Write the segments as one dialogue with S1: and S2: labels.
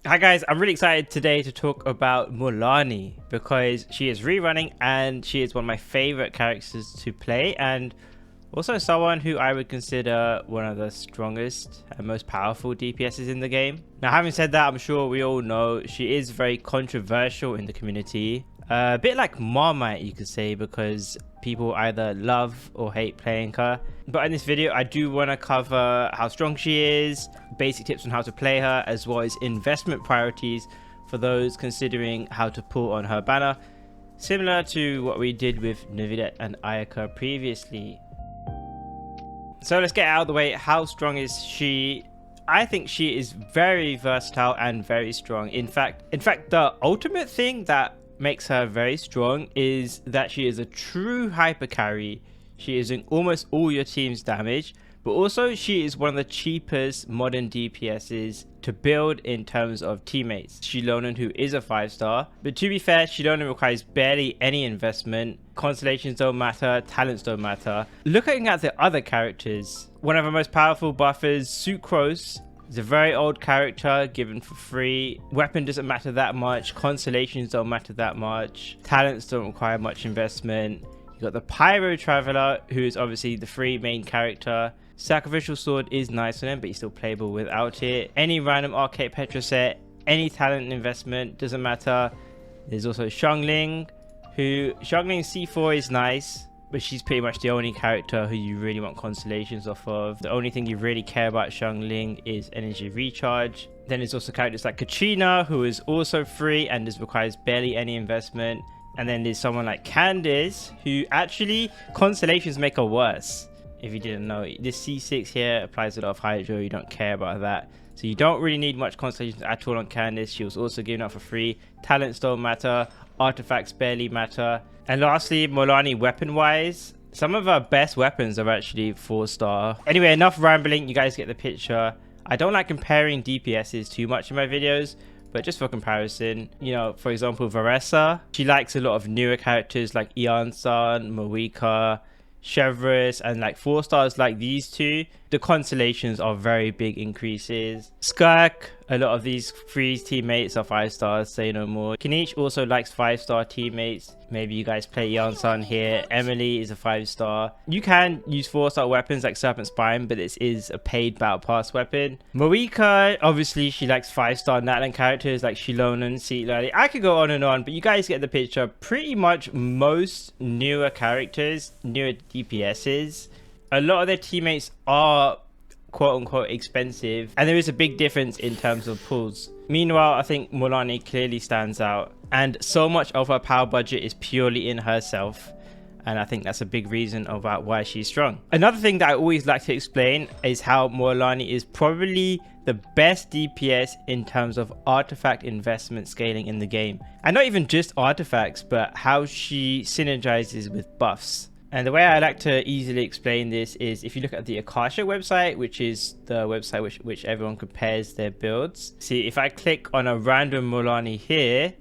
S1: Hi guys, I'm really excited today to talk about Mualani because she is rerunning and she is one of my favorite characters to play, and also someone who I would consider one of the strongest and most powerful DPSs in the game. Now, having said that, I'm sure we all know she is very controversial in the community. A bit like Marmite, you could say, because people either love or hate playing her. But in this video, I do want to cover how strong she is, basic tips on how to play her, as well as investment priorities for those considering how to pull on her banner, similar to what we did with Navidette and Ayaka previously. So let's get out of the way. How strong is she? I think she is very versatile and very strong. In fact, the ultimate thing that makes her very strong is that she is a true hyper carry. She is in almost all your team's damage, but also she is one of the cheapest modern DPSs to build in terms of teammates. Xilonen, who is a 5-star, but to be fair, Xilonen requires barely any investment. Constellations don't matter, talents don't matter. Looking at the other characters, one of our most powerful buffers, Sucrose, is a very old character given for free. Weapon doesn't matter that much, constellations don't matter that much, talents don't require much investment. You got the Pyro Traveler, who is obviously the free main character. Sacrificial Sword is nice on him, but he's still playable without it. Any random arcade Petra set, any talent investment, doesn't matter. There's also Xiangling, Xiangling C4 is nice, but she's pretty much the only character who you really want constellations off of. The only thing you really care about Xiangling is energy recharge. Then there's also characters like Katrina, who is also free and requires barely any investment. And then there's someone like Candice, who actually constellations make her worse. If you didn't know, this C6 here applies a lot of hydro. You don't care about that, so you don't really need much constellations at all on Candice. She was also given out for free. Talents don't matter, artifacts barely matter. And lastly, Mualani weapon wise, some of our best weapons are actually 4-star. Anyway, enough rambling, you guys get the picture. I don't like comparing DPSs too much in my videos, but just for comparison, you know, for example, Varessa, she likes a lot of newer characters like Ian-san, mavuika, Chevreuse, and like 4-stars like these two. The constellations are very big increases. Skirk, a lot of these freeze teammates are 5-stars, say no more. Kenichi also likes 5-star teammates. Maybe you guys play Yan-san here. Emily is a 5-star. You can use 4-star weapons like Serpent Spine, but this is a paid battle pass weapon. Mavuika, obviously she likes 5-star natlan characters like Xilonen, citlali. I could go on, but you guys get the picture. Pretty much most newer characters, newer DPSs, a lot of their teammates are quote-unquote expensive, and there is a big difference in terms of pulls. Meanwhile, I think Mualani clearly stands out, and so much of her power budget is purely in herself, and I think that's a big reason about why she's strong. Another thing that I always like to explain is how Mualani is probably the best DPS in terms of artifact investment scaling in the game, and not even just artifacts, but how she synergizes with buffs. And the way I like to easily explain this is if you look at the Akasha website, which is the website which everyone compares their builds. See, if I click on a random Mualani here,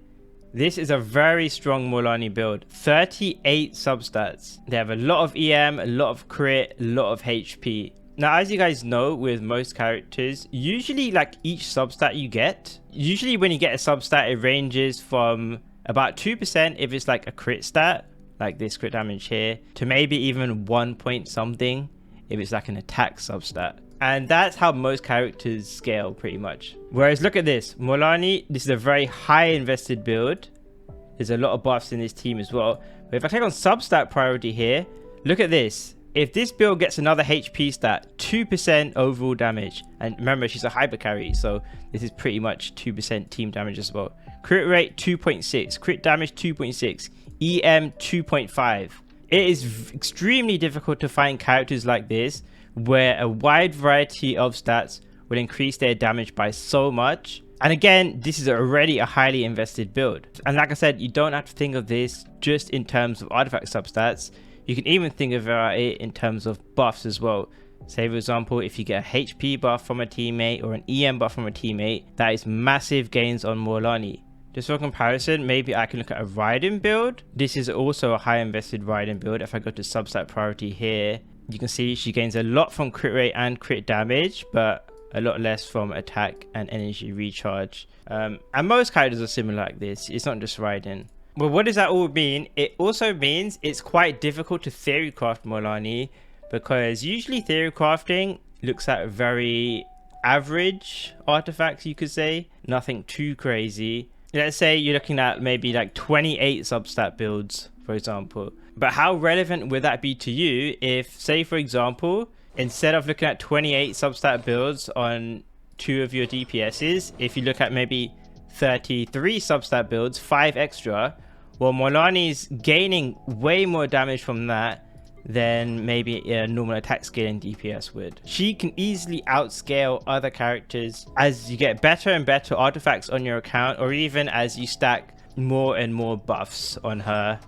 S1: this is a very strong Mualani build. 38 substats. They have a lot of EM, a lot of crit, a lot of HP. Now, as you guys know, with most characters, usually like each substat you get, usually when you get a substat, it ranges from about 2% if it's like a crit stat, like this crit damage here, to maybe even 1 point something if it's like an attack substat. And that's how most characters scale pretty much. Whereas look at this, Mualani, this is a very high invested build. There's a lot of buffs in this team as well. But if I click on substat priority here, look at this. If this build gets another HP stat, 2% overall damage. And remember, she's a hyper carry, so this is pretty much 2% team damage as well. Crit rate 2.6, crit damage 2.6, EM 2.5. It is extremely difficult to find characters like this where a wide variety of stats will increase their damage by so much. And again, this is already a highly invested build. And like I said, you don't have to think of this just in terms of artifact substats. You can even think about it in terms of buffs as well. Say for example, if you get a HP buff from a teammate or an EM buff from a teammate, that is massive gains on Mualani. Just for comparison, maybe I can look at a Raiden build. This is also a high invested Raiden build. If I go to substat priority here, you can see she gains a lot from crit rate and crit damage, but a lot less from attack and energy recharge. And most characters are similar like this. It's not just Raiden. Well, what does that all mean? It also means it's quite difficult to theory craft Mualani, because usually theory crafting looks at very average artifacts, you could say. Nothing too crazy. Let's say you're looking at maybe like 28 substat builds, for example. But how relevant would that be to you if, say for example, instead of looking at 28 substat builds on 2 of your DPSs, if you look at maybe 33 substat builds, 5 extra, well, Mualani's gaining way more damage from that than maybe a normal attack scaling DPS would. She can easily outscale other characters as you get better and better artifacts on your account, or even as you stack more and more buffs on her.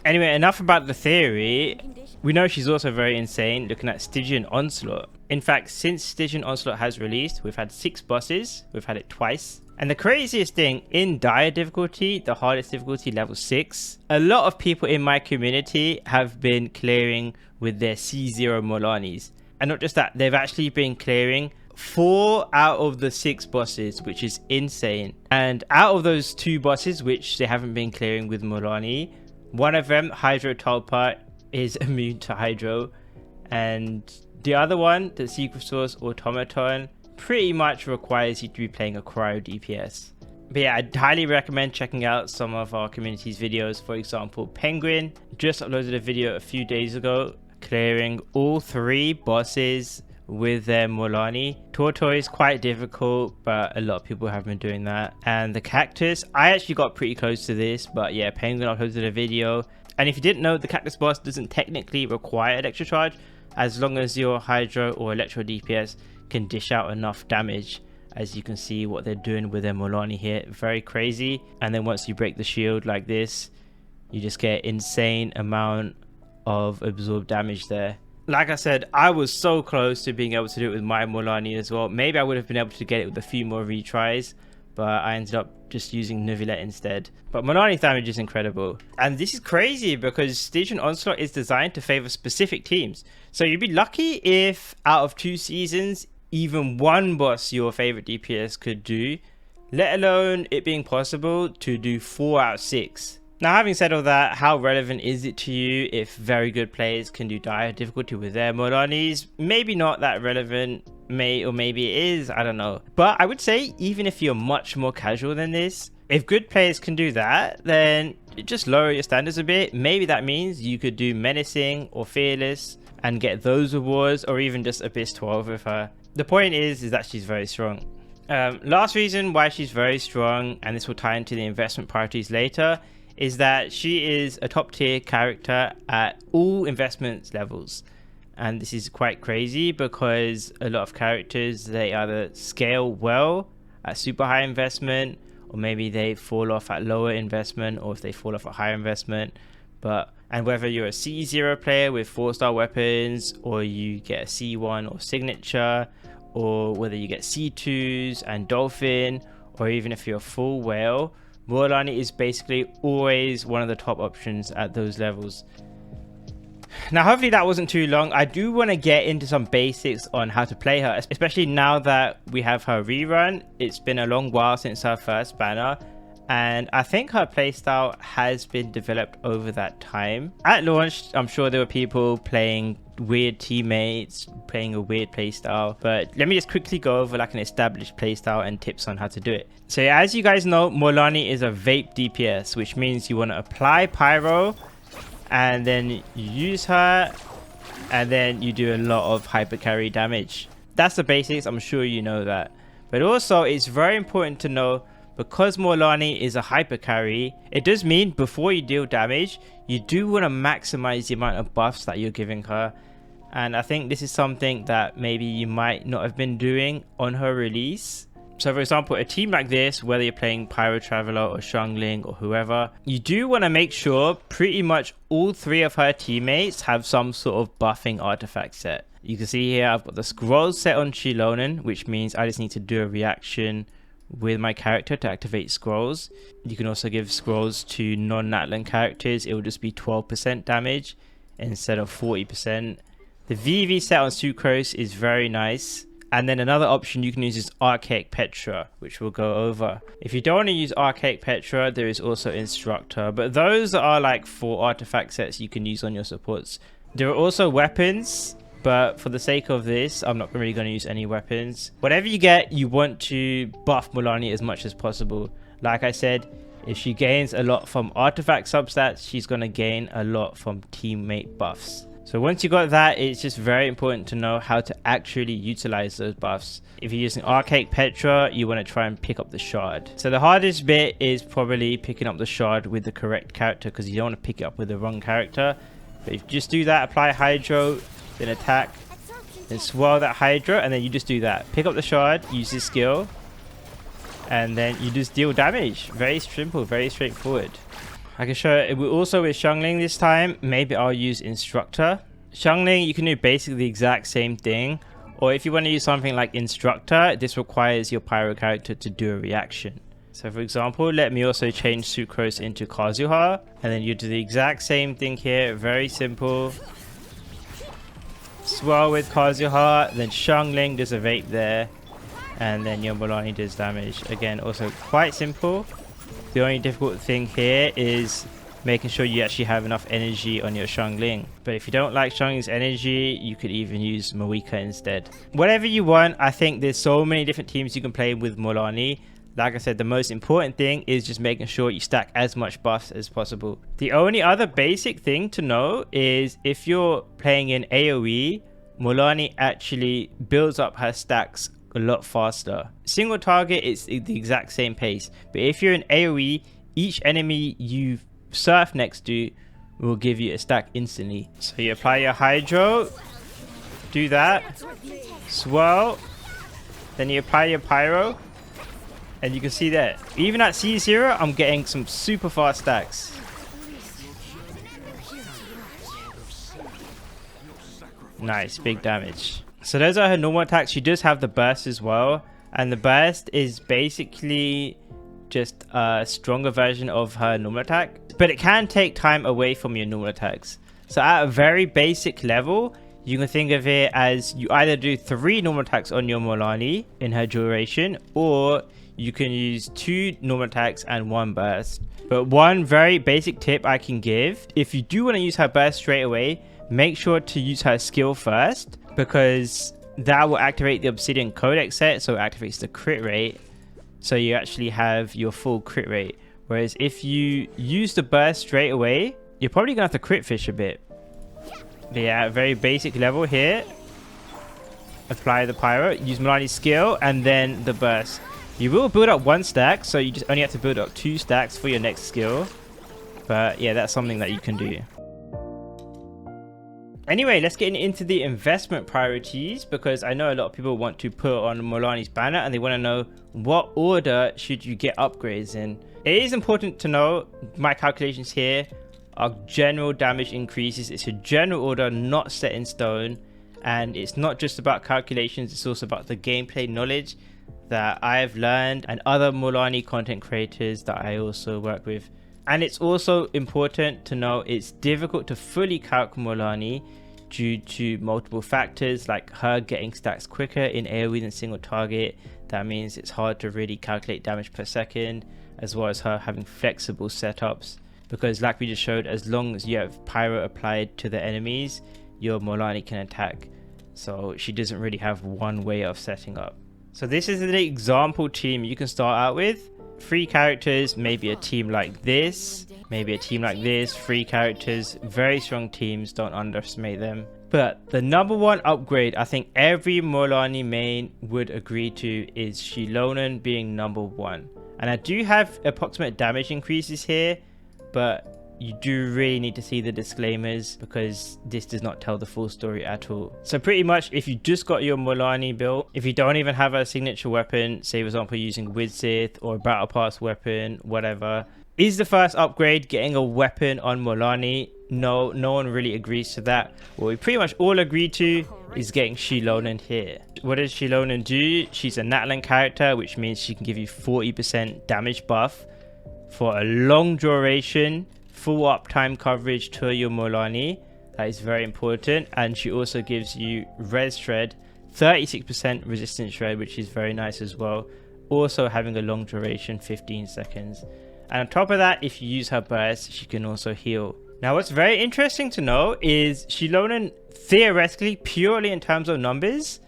S1: Anyway, enough about the theory. We know she's also very insane looking at Stygian Onslaught. In fact, since Stygian Onslaught has released, we've had 6 bosses. We've had it twice. And the craziest thing, in dire difficulty, the hardest difficulty, level 6, a lot of people in my community have been clearing with their C0 Mualanis. And not just that, they've actually been clearing 4 out of the 6 bosses, which is insane. And out of those 2 bosses, which they haven't been clearing with Mualani, one of them, Hydro Talpa, is immune to Hydro. And the other one, the Secret Source Automaton, pretty much requires you to be playing a cryo DPS. But yeah, I'd highly recommend checking out some of our community's videos. For example, Penguin just uploaded a video a few days ago clearing all 3 bosses with their Mualani. Tortoise, quite difficult, but a lot of people have been doing that. And the Cactus, I actually got pretty close to this, but yeah, Penguin uploaded a video. And if you didn't know, the Cactus boss doesn't technically require Electro Charge, as long as your Hydro or Electro DPS can dish out enough damage. As you can see what they're doing with their Mualani here, very crazy. And then once you break the shield like this, you just get insane amount of absorbed damage there. Like I said, I was so close to being able to do it with my Mualani as well. Maybe I would have been able to get it with a few more retries, but I ended up just using Neuvillette instead. But Mualani's damage is incredible. And this is crazy because Stygian Onslaught is designed to favor specific teams. So you'd be lucky if out of 2 seasons, even one boss your favorite DPS could do, let alone it being possible to do 4 out of 6. Now, having said all that, how relevant is it to you if very good players can do dire difficulty with their Mualanis? Maybe not that relevant, or maybe it is, I don't know. But I would say even if you're much more casual than this, if good players can do that, then just lower your standards a bit. Maybe that means you could do Menacing or Fearless and get those rewards, or even just Abyss 12 with her. The point is that she's very strong. Last reason why she's very strong, and this will tie into the investment priorities later, is that she is a top tier character at all investment levels. And this is quite crazy because a lot of characters, they either scale well at super high investment, or maybe they fall off at lower investment, or if they fall off at higher investment. And whether you're a C0 player with 4-star weapons, or you get a C1 or signature, or whether you get C2s and dolphin, or even if you're a full whale, Mualani is basically always one of the top options at those levels. Now, hopefully that wasn't too long. I do want to get into some basics on how to play her, especially now that we have her rerun. It's been a long while since her first banner, and I think her playstyle has been developed over that time. At launch, I'm sure there were people playing weird teammates, playing a weird playstyle, but let me just quickly go over like an established playstyle and tips on how to do it. So yeah, as you guys know, Mualani is a vape DPS, which means you want to apply pyro, and then you use her, and then you do a lot of hyper carry damage. That's the basics, I'm sure you know that. But also, it's very important to know, because Mualani is a hyper carry, it does mean before you deal damage, you do want to maximize the amount of buffs that you're giving her. And I think this is something that maybe you might not have been doing on her release. So for example, a team like this, whether you're playing Pyro Traveler or Xiangling or whoever, you do want to make sure pretty much all 3 of her teammates have some sort of buffing artifact set. You can see here I've got the scrolls set on xilonen, which means I just need to do a reaction with my character to activate scrolls. You can also give scrolls to non-natlan characters. It will just be 12% damage instead of 40%. The VV set on Sucrose is very nice. And then another option you can use is Archaic Petra, which we'll go over. If you don't want to use Archaic Petra, there is also Instructor, but those are like 4 artifact sets you can use on your supports. There are also weapons, but for the sake of this, I'm not really going to use any weapons. Whatever you get, you want to buff Mualani as much as possible. Like I said, if she gains a lot from artifact substats, she's going to gain a lot from teammate buffs. So once you got that, it's just very important to know how to actually utilize those buffs. If you're using Archaic Petra, you want to try and pick up the shard. So the hardest bit is probably picking up the shard with the correct character, because you don't want to pick it up with the wrong character. But if you just do that, apply Hydro, then attack, then swirl that Hydro, and then you just do that. Pick up the shard, use this skill, and then you just deal damage. Very simple, very straightforward. I can show it also with Xiangling this time. Maybe I'll use Instructor. Xiangling, you can do basically the exact same thing. Or if you want to use something like Instructor, this requires your Pyro character to do a reaction. So for example, let me also change Sucrose into Kazuha. And then you do the exact same thing here. Very simple. Swirl with Kazuha. Then Xiangling does a vape there. And then your Mualani does damage. Again, also quite simple. The only difficult thing here is making sure you actually have enough energy on your Xiangling. But if you don't like Xiangling's energy, you could even use Mavuika instead. Whatever you want, I think there's so many different teams you can play with Mualani. Like I said, the most important thing is just making sure you stack as much buffs as possible. The only other basic thing to know is if you're playing in AoE, Mualani actually builds up her stacks a lot faster. Single target is the exact same pace, but if you're in AoE, each enemy you surf next to will give you a stack instantly. So you apply your Hydro, do that, swirl, then you apply your Pyro, and you can see that even at C0 I'm getting some super fast stacks. Nice, big damage. So those are her normal attacks. She does have the burst as well, and the burst is basically just a stronger version of her normal attack, but it can take time away from your normal attacks. So at a very basic level, you can think of it as you either do 3 normal attacks on your Mualani in her duration, or you can use 2 normal attacks and 1 burst. But one very basic tip I can give, if you do want to use her burst straight away, make sure to use her skill first, because that will activate the Obsidian Codex set, so it activates the crit rate, so you actually have your full crit rate. Whereas if you use the burst straight away, you're probably gonna have to crit fish a bit. But yeah, at a very basic level here, apply the Pyro, use Mualani's skill, and then the burst. You will build up 1 stack, so you just only have to build up 2 stacks for your next skill. But yeah, that's something that you can do. Anyway, let's get into the investment priorities, because I know a lot of people want to put on Mualani's banner and they want to know what order should you get upgrades in. It is important to know my calculations here are general damage increases. It's a general order, not set in stone, and it's not just about calculations, it's also about the gameplay knowledge that I've learned and other Mualani content creators that I also work with. And it's also important to know it's difficult to fully calc Mualani due to multiple factors, like her getting stacks quicker in AoE than single target. That means it's hard to really calculate damage per second, as well as her having flexible setups, because like we just showed, as long as you have Pyro applied to the enemies, your Mualani can attack. So she doesn't really have one way of setting up. So this is an example team you can start out with. 3 characters, maybe a team like this, maybe a team like this, 3 characters, very strong teams, don't underestimate them. But the number 1 upgrade I think every Mualani main would agree to is xilonen being number 1. And I do have approximate damage increases here, but you do really need to see the disclaimers, because this does not tell the full story at all. So pretty much if you just got your Mualani built, if you don't even have a signature weapon, say for example using Widsith or a battle pass weapon, whatever, is the first upgrade getting a weapon on Mualani? No, no one really agrees to that. What we pretty much all agree to is getting xilonen here. What does xilonen do? She's a natlan character, which means she can give you 40% damage buff for a long duration, full uptime coverage to your Mualani. That is very important. And she also gives you res shred 36% resistance shred, which is very nice as well. Also having a long duration, 15 seconds. And on top of that, if you use her burst, she can also heal. Now, what's very interesting to know is xilonen, theoretically, purely in terms of numbers,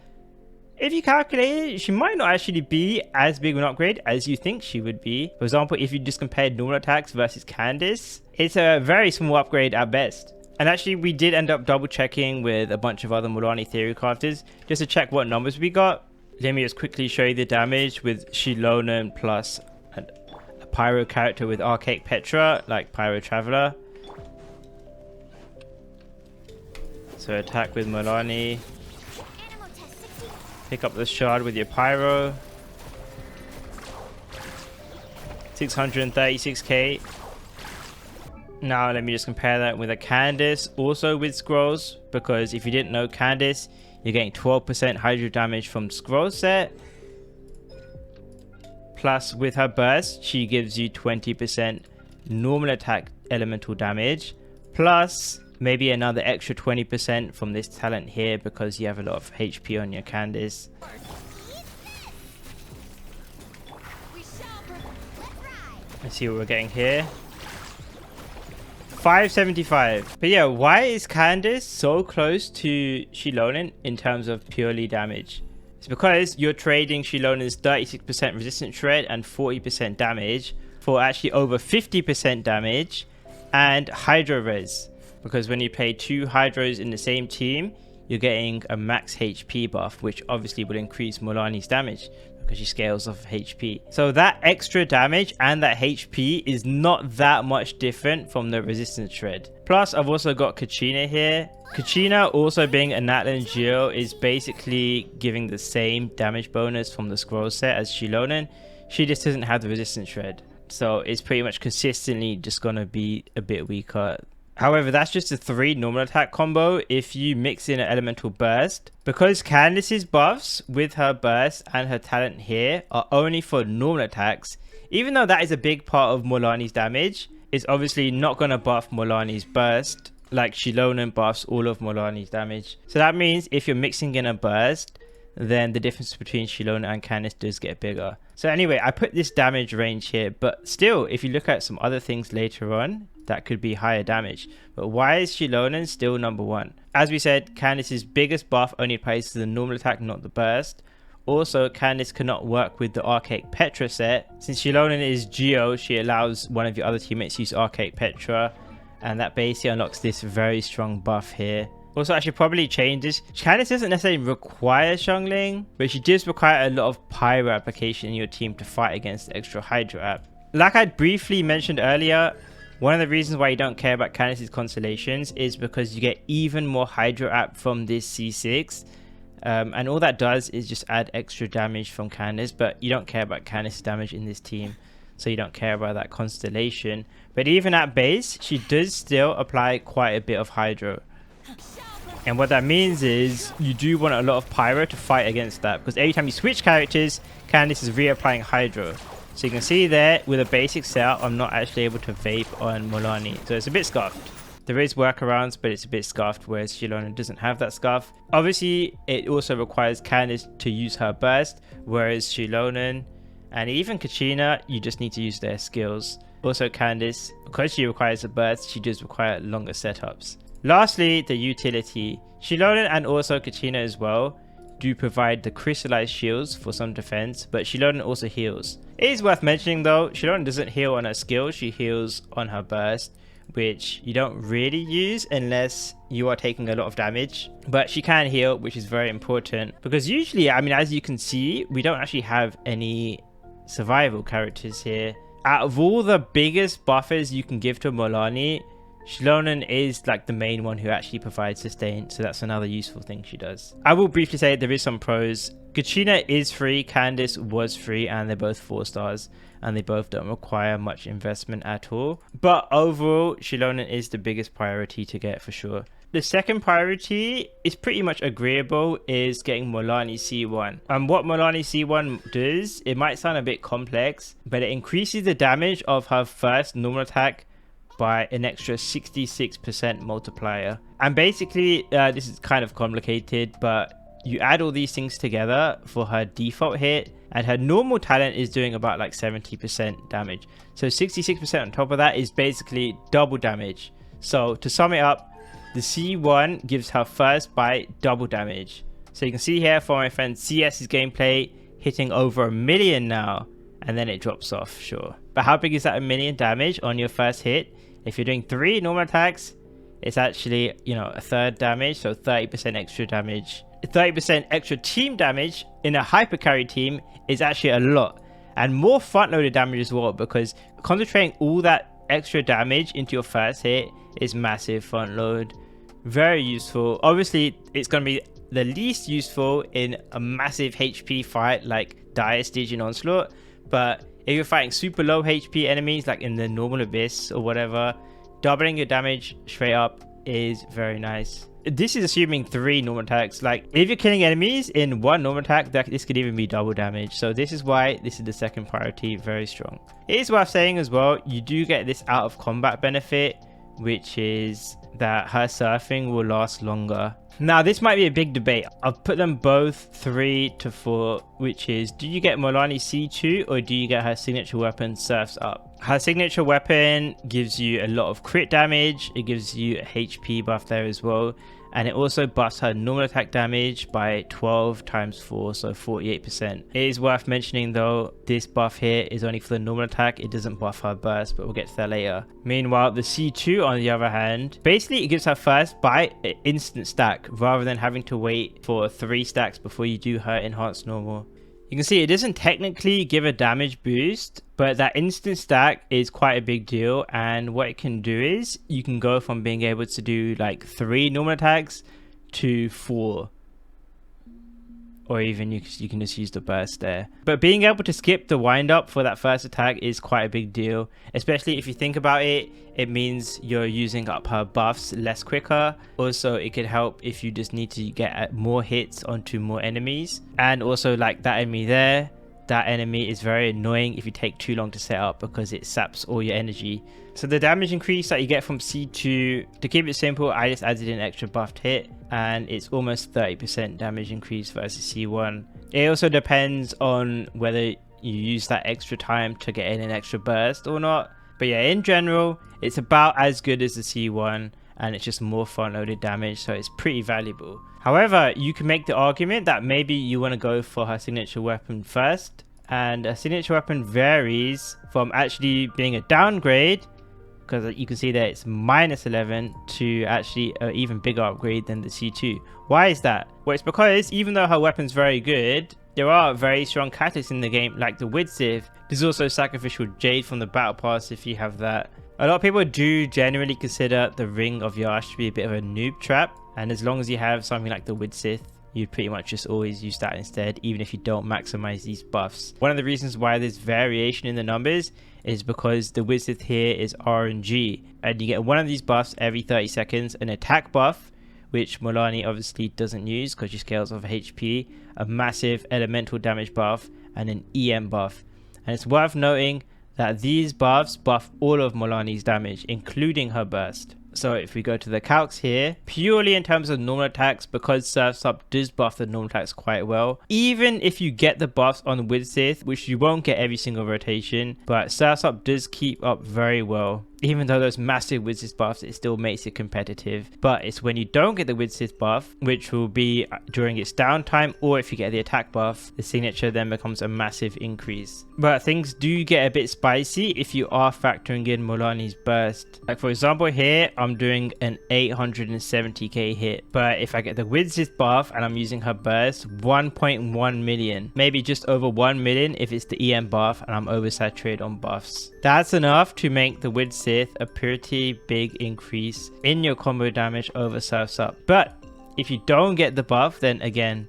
S1: if you calculate it, she might not actually be as big of an upgrade as you think she would be. For example, if you just compared normal attacks versus Candice, it's a very small upgrade at best. And actually, we did end up double checking with a bunch of other Mualani theory crafters just to check what numbers we got. Let me just quickly show you the damage with xilonen plus a pyro character with archaic Petra, like Pyro Traveler. So attack with Mualani. Pick up the shard with your pyro. 636k. Now let me just compare that with a Candice, also with scrolls, because if you didn't know Candice, you're getting 12% hydro damage from scroll set. Plus with her burst, she gives you 20% normal attack elemental damage, plus maybe another extra 20% from this talent here because you have a lot of HP on your Candice. Let's see what we're getting here. 575. But yeah, why is Candice so close to xilonen in terms of purely damage? It's because you're trading xilonen's 36% resistance shred and 40% damage for actually over 50% damage and hydro res. Because when you play two hydros in the same team, you're getting a max HP buff, which obviously will increase Mualani's damage because she scales off of HP. So that extra damage and that HP is not that much different from the resistance shred. Plus, I've also got Kachina here. Kachina, also being a natlan geo, is basically giving the same damage bonus from the scroll set as xilonen. She just doesn't have the resistance shred. So it's pretty much consistently just going to be a bit weaker. However, that's just a 3 normal attack combo if you mix in an elemental burst. Because Candice's buffs with her burst and her talent here are only for normal attacks, even though that is a big part of Mualani's damage, it's obviously not going to buff Mualani's burst like xilonen buffs all of Mualani's damage. So that means if you're mixing in a burst, then the difference between xilonen and Candice does get bigger. So anyway, I put this damage range here, but still, if you look at some other things later on, that could be higher damage. But why is xilonen still number 1? As we said, Candice's biggest buff only applies to the normal attack, not the burst. Also, Candice cannot work with the archaic Petra set. Since xilonen is Geo, she allows one of your other teammates to use archaic Petra, and that basically unlocks this very strong buff here. Also, I should probably change this. Candice doesn't necessarily require Xiangling, but she does require a lot of pyro application in your team to fight against the extra hydro app. Like I briefly mentioned earlier, one of the reasons why you don't care about Candice's constellations is because you get even more hydro app from this C6. And all that does is just add extra damage from Candice, but you don't care about Candice's damage in this team. So you don't care about that constellation. But even at base, she does still apply quite a bit of hydro. And what that means is you do want a lot of pyro to fight against that, because every time you switch characters, Candice is reapplying hydro. So you can see there with a basic setup, I'm not actually able to vape on Mualani. So it's a bit scuffed. There is workarounds, but it's a bit scuffed, whereas xilonen doesn't have that scuff. Obviously, it also requires Candice to use her burst, whereas xilonen and even Kachina, you just need to use their skills. Also Candice, because she requires a burst, she does require longer setups. Lastly, the utility. Xilonen and also Kachina as well do provide the crystallized shields for some defense, but xilonen also heals. It is worth mentioning though, xilonen doesn't heal on her skill, she heals on her burst, which you don't really use unless you are taking a lot of damage. But she can heal, which is very important, because usually, I mean, as you can see, we don't actually have any survival characters here. Out of all the biggest buffers you can give to Mualani, xilonen is like the main one who actually provides sustain, so that's another useful thing she does. I will briefly say there is some pros. Kachina is free, Candice was free, and they're both 4 stars, and they both don't require much investment at all. But overall, xilonen is the biggest priority to get for sure. The second priority is pretty much agreeable, is getting Mualani C1. And what Mualani C1 does, it might sound a bit complex, but it increases the damage of her first normal attack by an extra 66% multiplier. And basically, this is kind of complicated, but you add all these things together for her default hit, and her normal talent is doing about like 70% damage. So 66% on top of that is basically double damage. So to sum it up, the C1 gives her first bite double damage. So you can see here for my friend CS's gameplay, hitting over 1 million now, and then it drops off, sure. But how big is that 1 million damage on your first hit? If you're doing 3 normal attacks, it's actually, you know, a third damage, so 30% extra damage. 30% extra team damage in a hyper carry team is actually a lot, and more front loaded damage as well, because concentrating all that extra damage into your first hit is massive front load. Very useful. Obviously it's going to be the least useful in a massive HP fight like dire stygian onslaught, but if you're fighting super low HP enemies like in the normal abyss or whatever, doubling your damage straight up is very nice. This is assuming 3 normal attacks. Like if you're killing enemies in 1 normal attack, this could even be double damage. So this is why this is the second priority. Very strong. It is worth saying as well, you do get this out of combat benefit, which is that her surfing will last longer. Now this might be a big debate. I've put them both 3 to 4, which is, do you get Mualani C2 or do you get her signature weapon Surfs Up? Her signature weapon gives you a lot of crit damage, it gives you a HP buff there as well, and it also buffs her normal attack damage by 12 times 4, so 48%. It is worth mentioning though, this buff here is only for the normal attack, it doesn't buff her burst, but we'll get to that later. Meanwhile, the C2 on the other hand, basically it gives her first bite an instant stack, rather than having to wait for 3 stacks before you do her enhanced normal. You can see it doesn't technically give a damage boost, but that instant stack is quite a big deal, and what it can do is you can go from being able to do like 3 normal attacks to 4, or even you can just use the burst there. But being able to skip the wind up for that first attack is quite a big deal, especially if you think about it. It means you're using up her buffs less quicker. Also it could help if you just need to get more hits onto more enemies, and also like that enemy there, that enemy is very annoying if you take too long to set up because it saps all your energy. So the damage increase that you get from C2, to keep it simple, I just added an extra buffed hit, and it's almost 30% damage increase versus C1. It also depends on whether you use that extra time to get in an extra burst or not. But yeah, in general, it's about as good as the C1, and it's just more front loaded damage, so it's pretty valuable. However, you can make the argument that maybe you want to go for her signature weapon first, and a signature weapon varies from actually being a downgrade, because you can see that it's -11, to actually an even bigger upgrade than the C2. Why is that? Well, it's because even though her weapon's very good, there are very strong catalysts in the game, like the Widsith. There's also Sacrificial Jade from the Battle Pass if you have that. A lot of people do generally consider the Ring of Yash to be a bit of a noob trap, and as long as you have something like the Widsith, you pretty much just always use that instead, even if you don't maximize these buffs. One of the reasons why there's variation in the numbers is because the Widsith here is RNG, and you get one of these buffs every 30 seconds, an attack buff, which Mualani obviously doesn't use because she scales off HP, a massive elemental damage buff, and an EM buff. And it's worth noting that these buffs buff all of Mualani's damage, including her burst. So if we go to the calcs here, purely in terms of normal attacks, because Surf's Up does buff the normal attacks quite well, even if you get the buffs on Widsith, which you won't get every single rotation, but Surf's Up does keep up very well. Even though those massive Widsith buffs, it still makes it competitive. But it's when you don't get the Widsith buff, which will be during its downtime, or if you get the attack buff, the signature then becomes a massive increase. But things do get a bit spicy if you are factoring in Mualani's burst. Like for example here, I'm doing an 870k hit. But if I get the Widsith buff and I'm using her burst, 1.1 million. Maybe just over 1 million if it's the EM buff and I'm oversaturated on buffs. That's enough to make the Widsith a pretty big increase in your combo damage over Surf's Up. But if you don't get the buff, then again,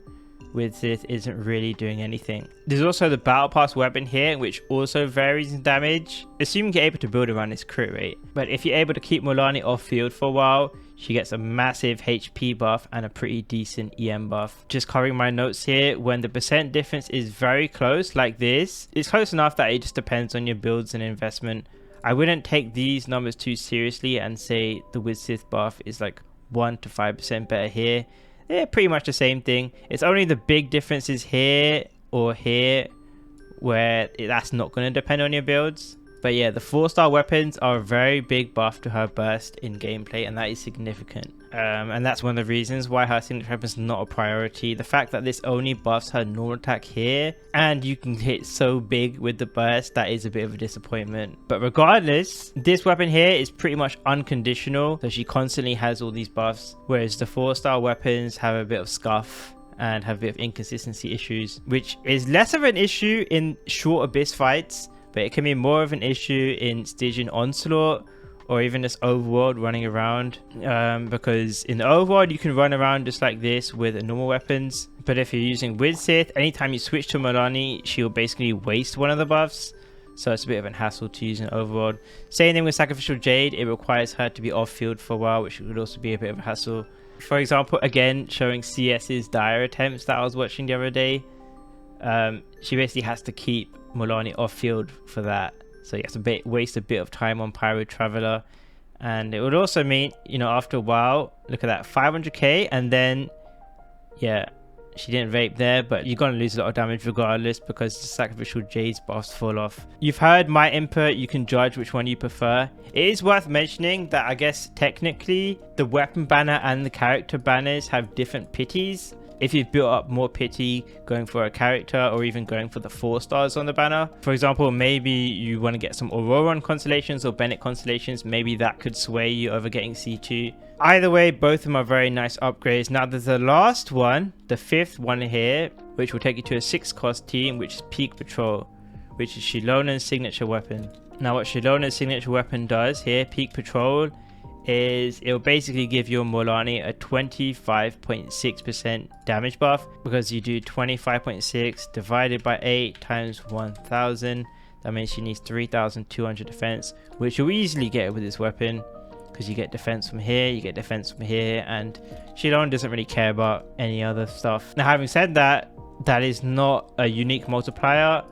S1: Widsith isn't really doing anything. There's also the Battle Pass weapon here, which also varies in damage, assuming you're able to build around its crit rate. But if you're able to keep Mualani off field for a while, she gets a massive HP buff and a pretty decent EM buff. Just covering my notes here, when the percent difference is very close like this, it's close enough that it just depends on your builds and investment. I wouldn't take these numbers too seriously and say the Widsith buff is like 1 to 5% better here. they're pretty much the same thing. It's only the big differences here or here where that's not going to depend on your builds. But yeah, the 4-star weapons are a very big buff to her burst in gameplay, and that is significant. And that's one of the reasons why her signature weapon is not a priority. The fact that this only buffs her normal attack here, and you can hit so big with the burst, that is a bit of a disappointment. But regardless, this weapon here is pretty much unconditional, so she constantly has all these buffs, whereas the 4-star weapons have a bit of scuff and have a bit of inconsistency issues, which is less of an issue in short abyss fights, but it can be more of an issue in Stygian onslaught or even just overworld running around, because in the overworld you can run around just like this with normal weapons, but if you're using with Sith, anytime you switch to Mualani, she'll basically waste one of the buffs, so it's a bit of a hassle to use in overworld. Same thing with Sacrificial Jade, it requires her to be off field for a while, which would also be a bit of a hassle. For example, again showing CS's dire attempts that I was watching the other day, she basically has to keep Mualani off field for that, so you have to waste a bit of time on Pyro Traveler, and it would also mean, you know, after a while, look at that, 500k, and then yeah, she didn't vape there, but you're gonna lose a lot of damage regardless because the Sacrificial Jade's buffs fall off. You've heard my input, you can judge which one you prefer. It is worth mentioning that I guess technically the weapon banner and the character banners have different pities. If you've built up more pity going for a character or even going for the 4 stars on the banner. For example, maybe you want to get some Auroran constellations or Bennett constellations. Maybe that could sway you over getting C2. Either way, both of them are very nice upgrades. Now there's the last one, the 5th one here, which will take you to a 6 cost team, which is Peak Patrol, which is Xilonen's signature weapon. Now what Xilonen's signature weapon does here, Peak Patrol, is it'll basically give your Mualani a 25.6% damage buff, because you do 25.6 divided by 8 times 1000. That means she needs 3200 defense, which you'll easily get with this weapon because you get defense from here, you get defense from here, and Xilonen doesn't really care about any other stuff. Now having said that, that is not a unique multiplier.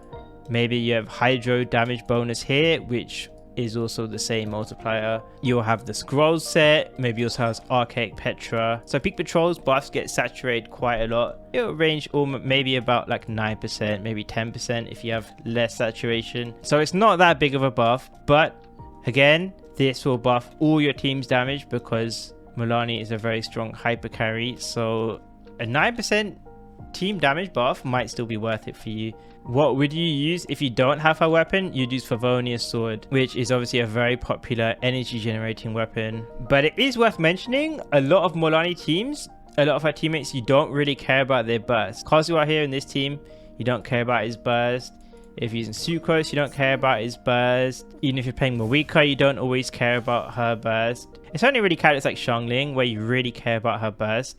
S1: Maybe you have Hydro damage bonus here, which is also the same multiplier. You'll have the scrolls set, maybe also has Archaic Petra. So Peak Patrol's buffs get saturated quite a lot. It'll range maybe about like 9%, maybe 10% if you have less saturation. So it's not that big of a buff, but again, this will buff all your team's damage because Mualani is a very strong hyper carry. So a 9% team damage buff might still be worth it for you. What would you use if you don't have her weapon? You'd use Favonia's sword, which is obviously a very popular energy generating weapon. But it is worth mentioning, a lot of Mualani teams, a lot of her teammates, you don't really care about their burst. Kazuha here in this team, you don't care about his burst. If you're using Sucrose, you don't care about his burst. Even if you're playing Mavuika, you don't always care about her burst. It's only really characters like Xiangling where you really care about her burst.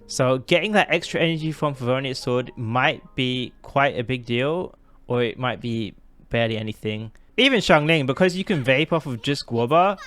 S1: So getting that extra energy from Favonia's sword might be quite a big deal, or it might be barely anything. Even Xiangling, because you can vape off of just Guoba,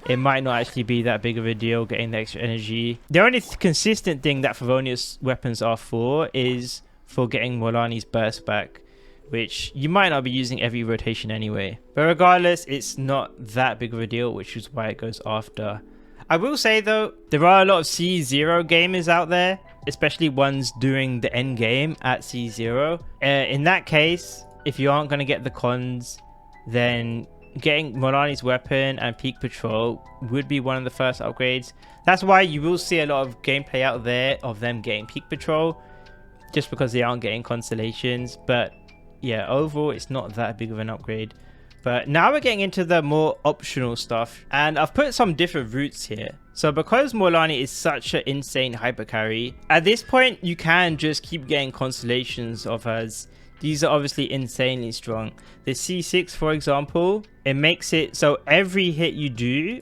S1: it might not actually be that big of a deal getting the extra energy. The only consistent thing that Favonia's weapons are for is for getting Mualani's burst back, which you might not be using every rotation anyway. But regardless, it's not that big of a deal, which is why it goes after. I will say though, there are a lot of C0 gamers out there, especially ones doing the end game at C0. In that case, if you aren't going to get the cons, then getting Mualani's weapon and Peak Patrol would be one of the first upgrades. That's why you will see a lot of gameplay out there of them getting Peak Patrol, just because they aren't getting constellations. But yeah, overall, it's not that big of an upgrade. But now we're getting into the more optional stuff, and I've put some different routes here. So because Mualani is such an insane hyper carry, at this point you can just keep getting constellations of hers. These are obviously insanely strong. The C6, for example, it makes it so every hit you do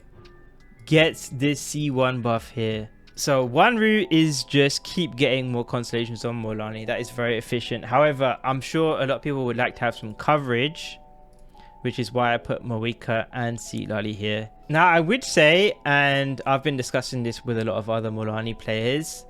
S1: gets this C1 buff here. So one route is just keep getting more constellations on Mualani. That is very efficient. However, I'm sure a lot of people would like to have some coverage, which is why I put Mavuika and citlali here. Now I would say, and I've been discussing this with a lot of other Mualani players,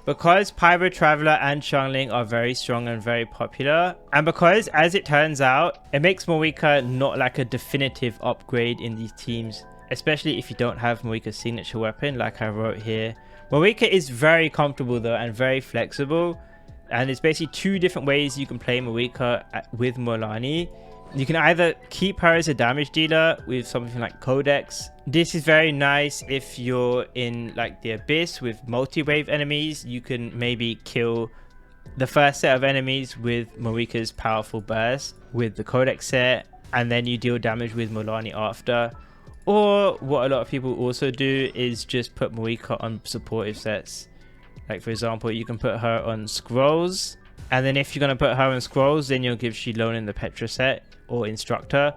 S1: because Pyro Traveler and Xiangling are very strong and very popular, and because, as it turns out, it makes Mavuika not like a definitive upgrade in these teams, especially if you don't have Mavuika's signature weapon like I wrote here, Mavuika is very comfortable though and very flexible, and it's basically two different ways you can play Mavuika with Mualani. You can either keep her as a damage dealer with something like Codex. This is very nice if you're in like the Abyss with multi-wave enemies. You can maybe kill the first set of enemies with Mavuika's powerful burst with the Codex set, and then you deal damage with Mualani after. Or what a lot of people also do is just put Mavuika on supportive sets. Like for example, you can put her on Scrolls, and then if you're going to put her on Scrolls, then you'll give xilonen the Petra set or Instructor,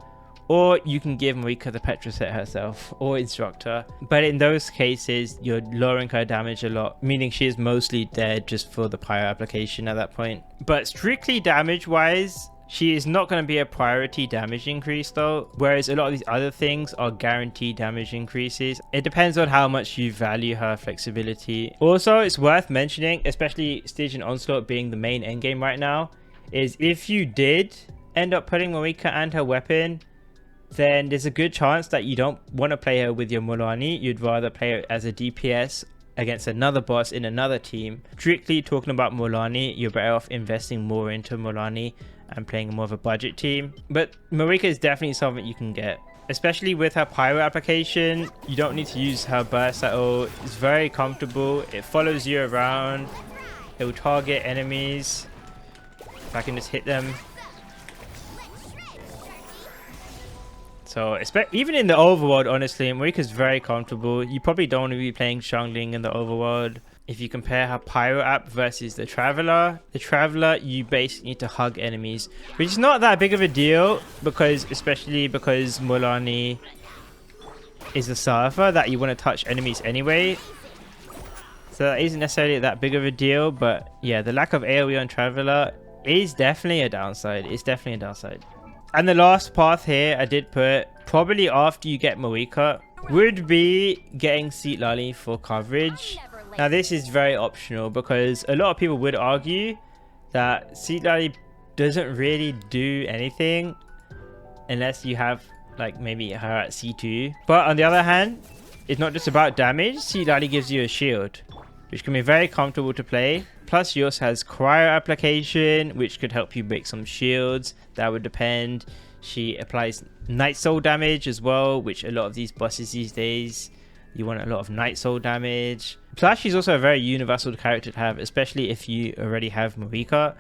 S1: or you can give Mavuika the Petra set herself or Instructor. But in those cases, you're lowering her damage a lot, meaning she is mostly dead just for the pyro application at that point. But strictly damage wise, she is not going to be a priority damage increase though, whereas a lot of these other things are guaranteed damage increases. It depends on how much you value her flexibility. Also, it's worth mentioning, especially stygian onslaught being the main endgame right now, is if you did end up putting Mavuika and her weapon, then there's a good chance that you don't want to play her with your Mualani. You'd rather play her as a DPS against another boss in another team. Strictly talking about Mualani, you're better off investing more into Mualani and playing more of a budget team. But Mavuika is definitely something you can get, especially with her pyro application. You don't need to use her burst at all. It's very comfortable. It follows you around. It will target enemies. If I can just hit them. So even in the overworld, honestly, Mavuika is very comfortable. You probably don't want to be playing Xiangling in the overworld. If you compare her pyro app versus the traveler, you basically need to hug enemies, which is not that big of a deal, especially because Mualani is a surfer that you want to touch enemies anyway. So that isn't necessarily that big of a deal. But yeah, the lack of AoE on traveler is definitely a downside. It's definitely a downside. And the last path here I did put, probably after you get Mavuika, would be getting citlali for coverage. Now this is very optional because a lot of people would argue that citlali doesn't really do anything unless you have like maybe her at C2. But on the other hand, it's not just about damage. Citlali gives you a shield, which can be very comfortable to play. Plus she also has cryo application, which could help you break some shields. That would depend. She applies night soul damage as well, which a lot of these bosses these days, you want a lot of night soul damage. Plus she's also a very universal character to have, especially if you already have Mavuika.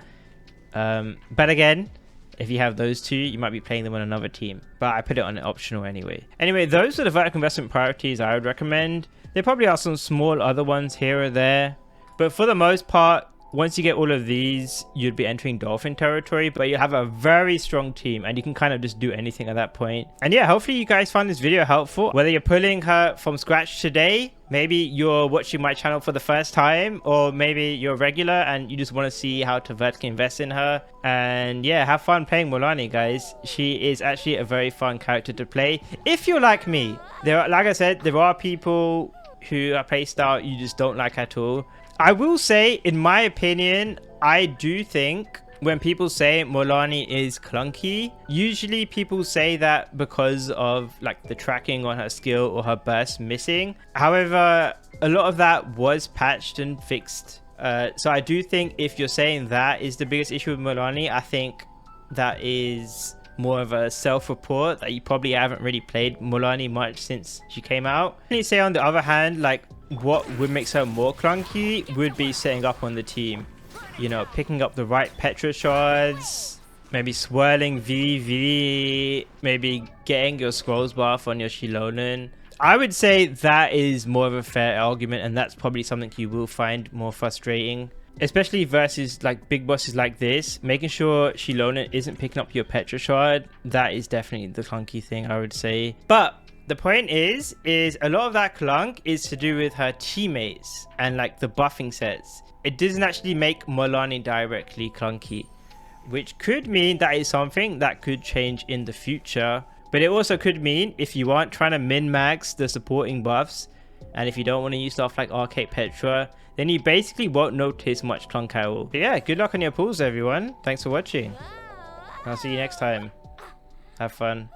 S1: But again, if you have those two, you might be playing them on another team. But I put it on optional anyway. Anyway, those are the vertical investment priorities I would recommend. There probably are some small other ones here or there, but for the most part, once you get all of these, you'd be entering dolphin territory, but you have a very strong team and you can kind of just do anything at that point. And yeah, hopefully you guys found this video helpful. Whether you're pulling her from scratch today, maybe you're watching my channel for the first time, or maybe you're regular and you just want to see how to vertically invest in her. And yeah, have fun playing Mualani, guys. She is actually a very fun character to play if you're like me. Like I said, there are people who are playstyle you just don't like at all. I will say, in my opinion, I do think when people say Mualani is clunky, usually people say that because of like the tracking on her skill or her burst missing. However, a lot of that was patched and fixed. So I do think if you're saying that is the biggest issue with Mualani, I think that is more of a self-report that you probably haven't really played Mualani much since she came out. I'd say on the other hand, like what would make her more clunky would be setting up on the team. You know, picking up the right Petra shards, maybe swirling VV, maybe getting your scrolls buff on your xilonen. I would say that is more of a fair argument, and that's probably something you will find more frustrating. Especially versus like big bosses like this, making sure xilonen isn't picking up your Petra shard, that is definitely the clunky thing, I would say. But the point is a lot of that clunk is to do with her teammates and like the buffing sets. It doesn't actually make Mualani directly clunky, which could mean that is something that could change in the future. But it also could mean if you aren't trying to min-max the supporting buffs, and if you don't want to use stuff like Arcade Petra, then you basically won't notice much clunk at all. But yeah, good luck on your pulls, everyone. Thanks for watching. I'll see you next time. Have fun.